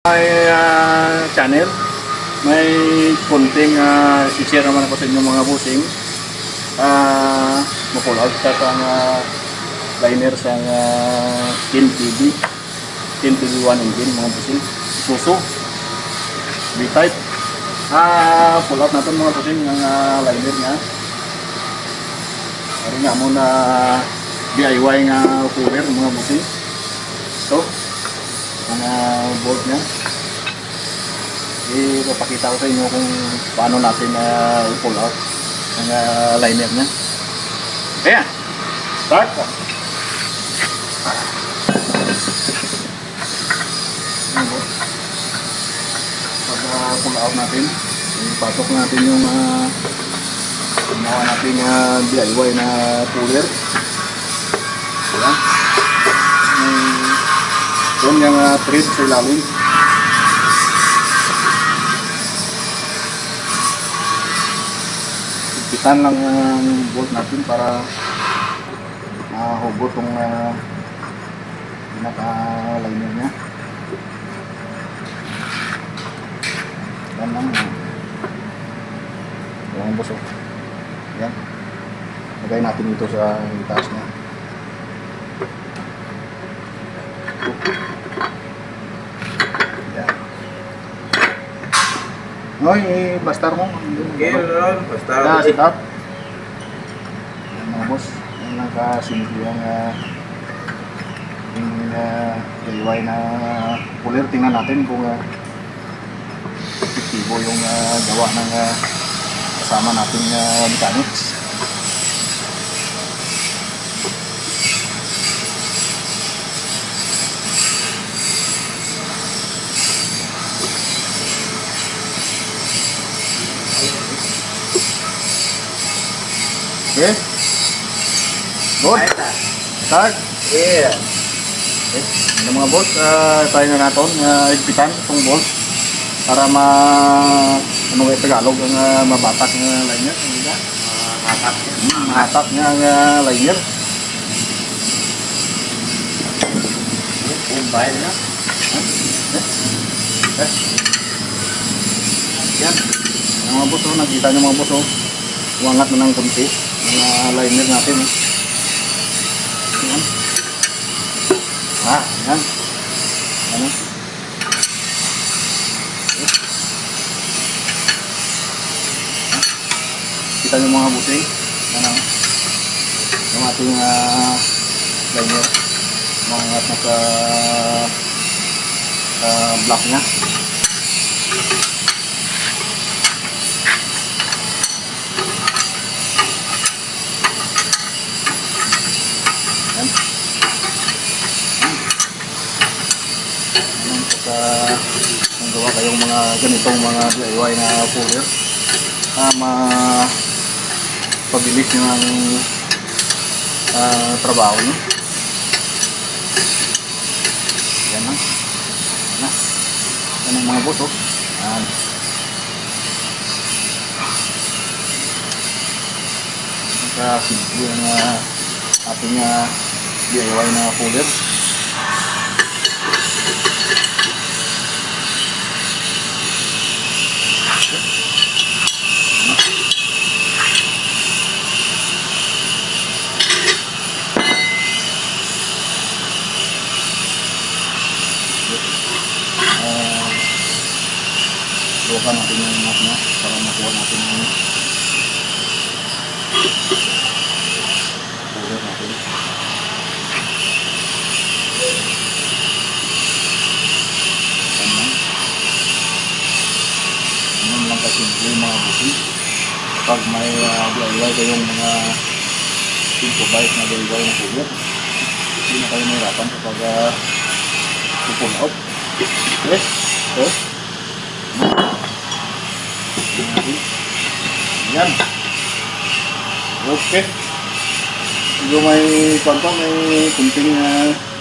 May channel, may konting i-share naman ako sa inyo mga busing. Mapull out sa liner sa 10 TV 1 engine mga busing. Suso B-type. Pull out natin mga busing ng liner nga. Ari nga muna DIY nga cooler mga busing. Ito mga bolt niya. Ipapakita ko sa inyo kung paano natin i-pull out ang liner niya. Kaya, start! Pag-pull out natin, ipasok natin yung ginawa natin DIY na cooler. Ayan. Doon yung thread sa ilalim. Ipitan lang ang bolt natin para mahugot yung pinaka-liner niya. Yan lang. Yan ang busok. Yan. Lagay natin ito sa taas niya. Noy, bastar mo. Okay, bastar. Sit up. Yan mga boss. Yan nakasimple yung DIY na cooler. Tingnan natin kung epektibo yung gawa ng kasama natin mechanics. Okay. Good. Start. Yeah. Okay. Ano mga boss, tayo na natin igpitan itong bolt para ano nga Tagalog ang mabatak ng liner. Mahatak niya ang liner. Kumbay na. Yan. Ang mga boss, nakita nyo mga boss, umangat na ng kunti ang liner natin. Yan. Yan. Ano? Kita nyo mga busing. Yan ang ating liner. Umangat na sa block nya. Kung gawa kayong mga ganitong mga DIY na cooler, pabilis nyo ang trabaho nyo. Yan na. Yan ang mga boss. Yan. Nakasimple ang ating DIY na cooler. Luwakan natin yung mat niya para makuha natin yung cooler natin. Ganyan lang kasimple mga busi. Kapag may DIY kayong mga improvised na DIY na cooler, hindi na kayo mahirapan kapag pull out. Okay? So, yan. Okay. Yung may kwanta, may kunting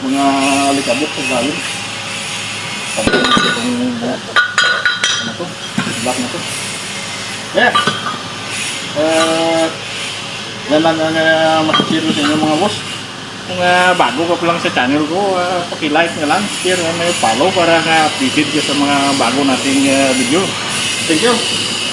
mga alikabok sa galing. Pagkain itong ano to? Block na to. Yeah. Yan lang ang masasiro sa inyo mga boss. Kung bago ka pa lang sa channel ko, paki-like na lang, share, may follow para updated ka sa mga bago nating video. Thank you!